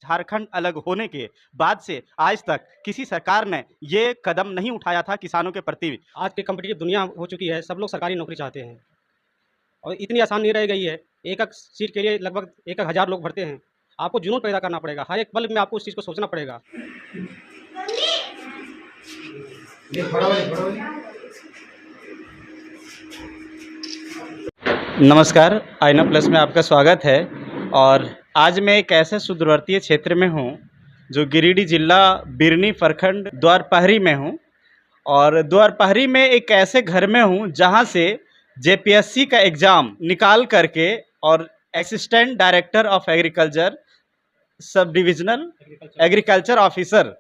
झारखंड अलग होने के बाद से आज तक किसी सरकार ने ये कदम नहीं उठाया था किसानों के प्रति। आज की कम्पिटिटिव दुनिया हो चुकी है, सब लोग सरकारी नौकरी चाहते हैं और इतनी आसान नहीं रह गई है। एक-एक सीट के लिए लगभग 1-1 हज़ार लोग भरते हैं। आपको जुनून पैदा करना पड़ेगा, हर एक पल में आपको उस चीज़ को सोचना पड़ेगा। नमस्कार, आईना प्लस में आपका स्वागत है। और आज मैं एक ऐसे सुदूरवर्तीय क्षेत्र में हूँ जो गिरिडीह जिला बिरनी प्रखंड द्वारपहरी में हूँ। और द्वारपहरी में एक ऐसे घर में हूँ जहाँ से जेपीएससी का एग्ज़ाम निकाल करके और assistant director of agriculture sub divisional agriculture officer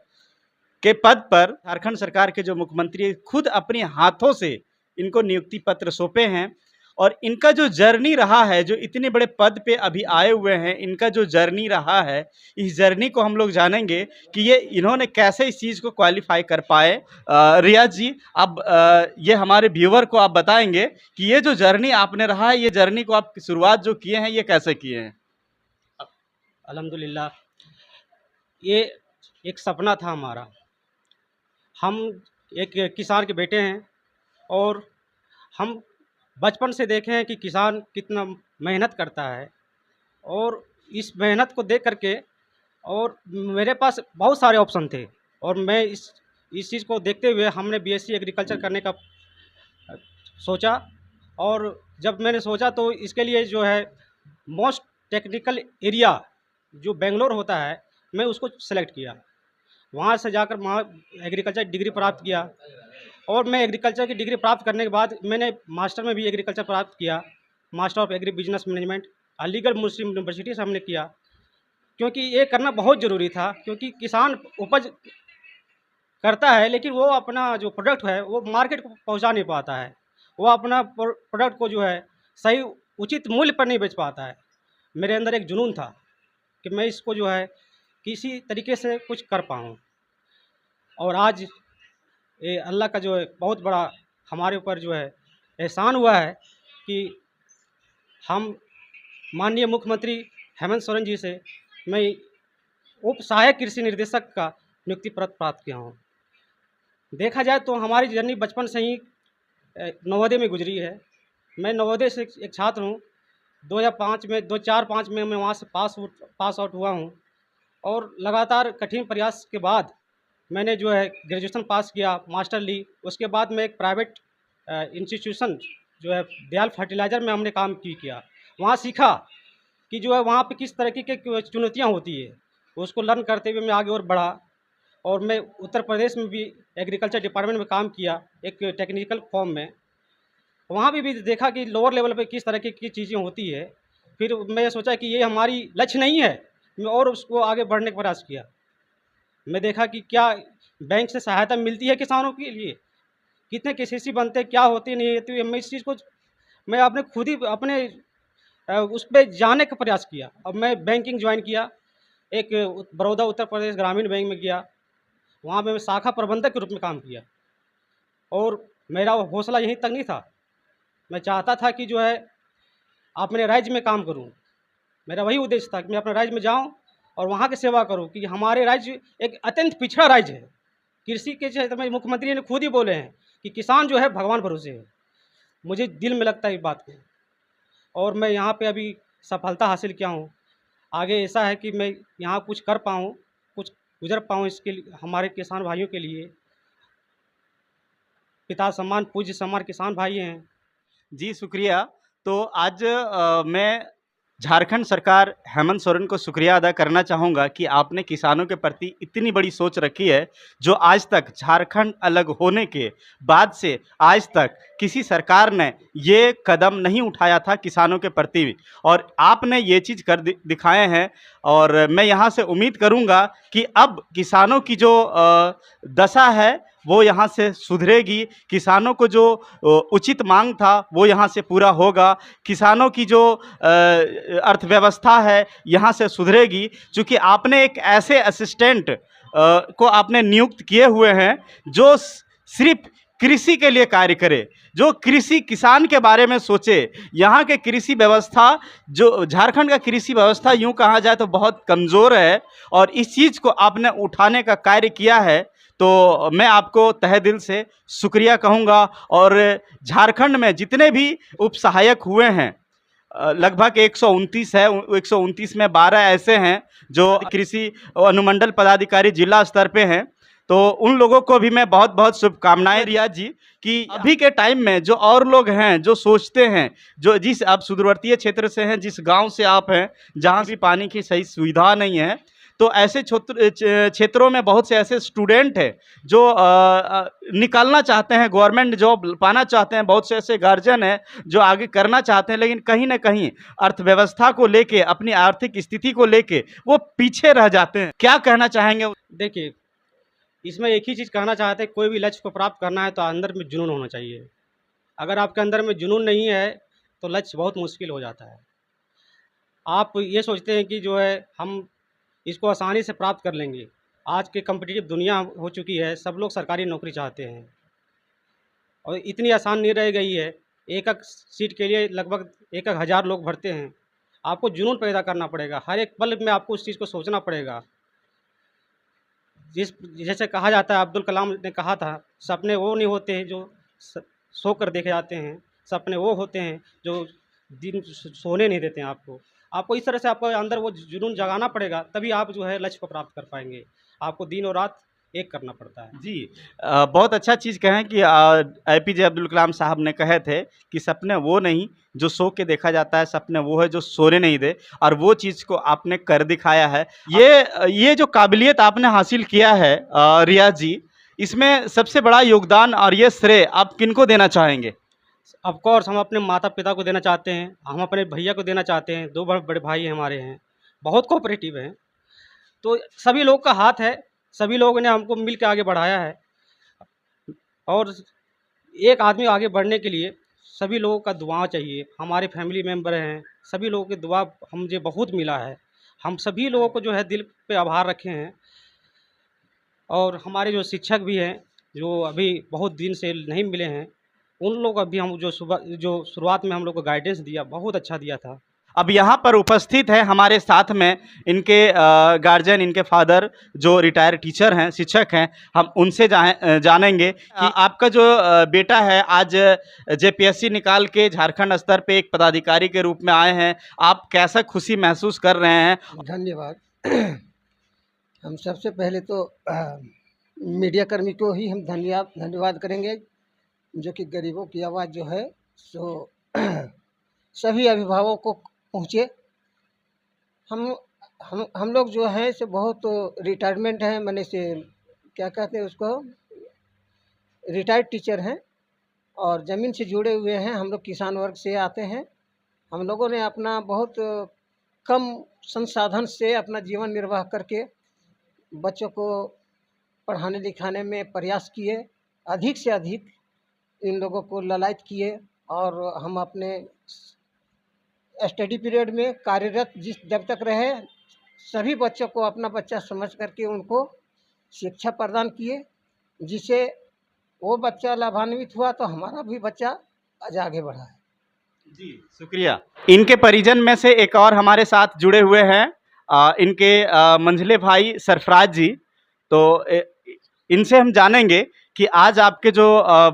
के पद पर झारखंड सरकार के जो मुख्यमंत्री खुद अपने हाथों से इनको नियुक्ति पत्र सौंपे हैं। और इनका जो जर्नी रहा है, जो इतने बड़े पद पे अभी आए हुए हैं, इनका जो जर्नी रहा है, इस जर्नी को हम लोग जानेंगे कि ये इन्होंने कैसे इस चीज़ को क्वालिफाई कर पाए। रियाज जी, अब ये हमारे व्यूअर को आप बताएंगे कि ये जो जर्नी आपने रहा है, ये जर्नी को आप शुरुआत जो किए हैं, ये कैसे किए हैं? अल्हम्दुलिल्लाह, ये एक सपना था हमारा। हम एक किसान के बेटे हैं और हम बचपन से देखे हैं कि किसान कितना मेहनत करता है और इस मेहनत को देख करके और मेरे पास बहुत सारे ऑप्शन थे और मैं इस चीज़ को देखते हुए हमने बीएससी एग्रीकल्चर करने का सोचा। और जब मैंने सोचा तो इसके लिए जो है मोस्ट टेक्निकल एरिया जो बेंगलोर होता है, मैं उसको सेलेक्ट किया। वहाँ से जाकर वहाँ एग्रीकल्चर डिग्री प्राप्त किया और मैं एग्रीकल्चर की डिग्री प्राप्त करने के बाद मैंने मास्टर में भी एग्रीकल्चर प्राप्त किया। Master of agri business management Aligarh Muslim university से हमने किया, क्योंकि ये करना बहुत ज़रूरी था। क्योंकि किसान उपज करता है लेकिन वो अपना जो प्रोडक्ट है वो मार्केट को पहुंचा नहीं पाता है। वो अपना प्रोडक्ट को जो है सही उचित मूल्य पर नहीं बेच पाता है। मेरे अंदर एक जुनून था कि मैं इसको जो है किसी तरीके से कुछ कर पाऊँ। और आज ये अल्लाह का जो है बहुत बड़ा हमारे ऊपर जो है एहसान हुआ है कि हम माननीय मुख्यमंत्री हेमंत सोरेन जी से मैं उप सहायक कृषि निर्देशक का नियुक्ति पत्र प्राप्त किया हूँ। देखा जाए तो हमारी जर्नी बचपन से ही नवोदय में गुजरी है। मैं नवोदय से एक छात्र हूँ। 2004-5 में मैं वहाँ से पास आउट हुआ हूँ और लगातार कठिन प्रयास के बाद मैंने जो है ग्रेजुएशन पास किया, मास्टर ली। उसके बाद मैं एक प्राइवेट इंस्टीट्यूशन जो है दयाल फर्टिलाइज़र में हमने काम किया। वहाँ सीखा कि जो है वहाँ पे किस तरह की चुनौतियाँ होती है, उसको लर्न करते हुए मैं आगे और बढ़ा। और मैं उत्तर प्रदेश में भी एग्रीकल्चर डिपार्टमेंट में काम किया एक टेक्निकल फॉर्म में। वहाँ भी देखा कि लोअर लेवल पे किस तरह की चीज़ें होती है। फिर मैं सोचा कि ये हमारी लक्ष्य नहीं है, मैं और उसको आगे बढ़ने का प्रयास किया। मैं देखा कि क्या बैंक से सहायता मिलती है किसानों के लिए, कितने केसीसी बनते हैं, क्या होती नहीं होती। मैं इस चीज़ को मैं अपने खुद ही अपने उस पे जानने का प्रयास किया। अब मैं बैंकिंग ज्वाइन किया, एक बड़ौदा उत्तर प्रदेश ग्रामीण बैंक में गया। वहाँ पे मैं शाखा प्रबंधक के रूप में काम किया और मेरा हौसला यहीं तक नहीं था। मैं चाहता था कि जो है अपने राज्य में काम करूं। मेरा वही उद्देश्य था कि मैं अपने राज्य में जाऊं और वहां की सेवा करूं कि हमारे राज्य एक अत्यंत पिछड़ा राज्य है। कृषि के क्षेत्र में मुख्यमंत्री ने खुद ही बोले हैं कि किसान जो है भगवान भरोसे है। मुझे दिल में लगता है ये बात को और मैं यहाँ पे अभी सफलता हासिल किया हूँ। आगे ऐसा है कि मैं यहाँ कुछ कर पाऊँ, कुछ गुजर पाऊँ, इसके लिए हमारे किसान भाइयों के लिए। पिता सम्मान पूज्य सम्मान किसान भाई हैं। जी, शुक्रिया। तो आज मैं झारखंड सरकार हेमंत सोरेन को शुक्रिया अदा करना चाहूँगा कि आपने किसानों के प्रति इतनी बड़ी सोच रखी है, जो आज तक झारखंड अलग होने के बाद से आज तक किसी सरकार ने ये कदम नहीं उठाया था किसानों के प्रति। और आपने ये चीज़ कर दिखाए हैं और मैं यहाँ से उम्मीद करूँगा कि अब किसानों की जो दशा है वो यहाँ से सुधरेगी। किसानों को जो उचित मांग था वो यहाँ से पूरा होगा। किसानों की जो अर्थव्यवस्था है यहाँ से सुधरेगी। क्योंकि आपने एक ऐसे असिस्टेंट को आपने नियुक्त किए हुए हैं जो सिर्फ कृषि के लिए कार्य करे, जो कृषि किसान के बारे में सोचे। यहाँ के कृषि व्यवस्था, जो झारखंड का कृषि व्यवस्था यूँ कहा जाए तो बहुत कमज़ोर है, और इस चीज़ को आपने उठाने का कार्य किया है, तो मैं आपको तहे दिल से शुक्रिया कहूँगा। और झारखंड में जितने भी उप सहायक हुए हैं, लगभग 129 है, 129 में 12 ऐसे हैं जो कृषि अनुमंडल पदाधिकारी जिला स्तर पे हैं। तो उन लोगों को भी मैं बहुत बहुत शुभकामनाएं रियाज जी, कि अभी के टाइम में जो और लोग हैं जो सोचते हैं, जो जिस आप सुदूरवर्तीय क्षेत्र से हैं, जिस गांव से आप हैं जहां भी पानी की सही सुविधा नहीं है, तो ऐसे क्षेत्रों में बहुत से ऐसे स्टूडेंट हैं जो निकलना चाहते हैं, गवर्नमेंट जॉब पाना चाहते हैं। बहुत से ऐसे गार्जियन हैं जो आगे करना चाहते हैं, लेकिन कहीं ना कहीं अर्थव्यवस्था को लेके, अपनी आर्थिक स्थिति को लेके वो पीछे रह जाते हैं। क्या कहना चाहेंगे? देखिए, इसमें एक ही चीज़ कहना चाहते हैं, कोई भी लक्ष्य को प्राप्त करना है तो अंदर में जुनून होना चाहिए। अगर आपके अंदर में जुनून नहीं है तो लक्ष्य बहुत मुश्किल हो जाता है। आप ये सोचते हैं कि जो है हम इसको आसानी से प्राप्त कर लेंगे। आज के कॉम्पिटिटिव दुनिया हो चुकी है, सब लोग सरकारी नौकरी चाहते हैं और इतनी आसान नहीं रह गई है। एक सीट के लिए लगभग 1,000 लोग भरते हैं। आपको जुनून पैदा करना पड़ेगा, हर एक पल में आपको उस चीज़ को सोचना पड़ेगा। जैसे कहा जाता है, अब्दुल कलाम ने कहा था, सपने वो नहीं होते हैं जो सो कर देखे जाते हैं, सपने वो होते हैं जो दिन सोने नहीं देते हैं आपको। आपको इस तरह से आपको अंदर वो जुनून जगाना पड़ेगा, तभी आप जो है लक्ष्य को प्राप्त कर पाएंगे। आपको दिन और रात एक करना पड़ता है। जी, बहुत अच्छा चीज़ कहें कि एपीजे अब्दुल कलाम साहब ने कहे थे कि सपने वो नहीं जो सो के देखा जाता है, सपने वो है जो सोने नहीं दे, और वो चीज़ को आपने कर दिखाया है। ये जो काबिलियत आपने हासिल किया है रियाज जी, इसमें सबसे बड़ा योगदान और ये श्रेय आप किनको देना चाहेंगे? ऑफ कोर्स हम अपने माता-पिता को देना चाहते हैं, हम अपने भैया को देना चाहते हैं, 2 बड़े भाई हमारे हैं, बहुत कोऑपरेटिव हैं। तो सभी लोग का हाथ है, सभी लोगों ने हमको मिल के आगे बढ़ाया है, और एक आदमी आगे बढ़ने के लिए सभी लोगों का दुआ चाहिए। हमारे फैमिली मेंबर हैं, सभी लोगों की दुआ मुझे बहुत मिला है। हम सभी लोगों को जो है दिल पे आभार रखे हैं, और हमारे जो शिक्षक भी हैं, जो अभी बहुत दिन से नहीं मिले हैं, उन लोग अभी हम जो शुरुआत में हम लोग को गाइडेंस दिया, बहुत अच्छा दिया था। अब यहाँ पर उपस्थित है हमारे साथ में इनके गार्जियन, इनके फादर जो रिटायर टीचर हैं, शिक्षक हैं। हम उनसे जानेंगे कि आपका जो बेटा है आज जेपीएससी निकाल के झारखंड स्तर पे एक पदाधिकारी के रूप में आए हैं, आप कैसा खुशी महसूस कर रहे हैं? धन्यवाद। हम सबसे पहले तो मीडिया कर्मी को ही हम धन्यवाद करेंगे, जो कि गरीबों की आवाज़ जो है सो सभी अभिभावकों को पहुँचे। हम लोग जो हैं से बहुत रिटायरमेंट हैं, माने से क्या कहते हैं उसको, रिटायर्ड टीचर हैं और ज़मीन से जुड़े हुए हैं। हम लोग किसान वर्ग से आते हैं। हम लोगों ने अपना बहुत कम संसाधन से अपना जीवन निर्वाह करके बच्चों को पढ़ाने लिखाने में प्रयास किए, अधिक से अधिक इन लोगों को ललायत किए, और हम अपने स्टडी पीरियड में कार्यरत जब तक रहे, सभी बच्चों को अपना बच्चा समझ करके उनको शिक्षा प्रदान किए, जिससे वो बच्चा लाभान्वित हुआ तो हमारा भी बच्चा आज आगे बढ़ा है। जी, शुक्रिया। इनके परिजन में से एक और हमारे साथ जुड़े हुए हैं, इनके मंझले भाई सरफराज जी। तो इनसे हम जानेंगे कि आज आपके जो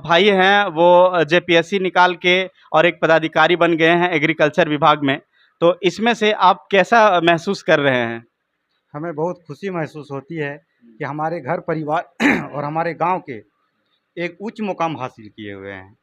भाई हैं वो जेपीएससी निकाल के और एक पदाधिकारी बन गए हैं एग्रीकल्चर विभाग में, तो इसमें से आप कैसा महसूस कर रहे हैं? हमें बहुत खुशी महसूस होती है कि हमारे घर परिवार और हमारे गांव के एक उच्च मुकाम हासिल किए हुए हैं।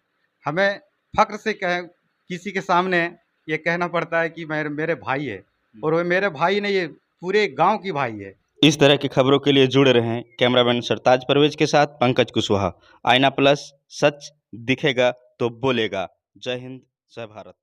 हमें फ़ख्र से किसी के सामने ये कहना पड़ता है कि मेरे भाई है, और वो मेरे भाई नहीं, ये पूरे गांव की भाई है। इस तरह की खबरों के लिए जुड़े रहें कैमरामैन सरताज परवेज के साथ पंकज कुशवाहा। आईना प्लस, सच दिखेगा तो बोलेगा। जय हिंद, जय भारत।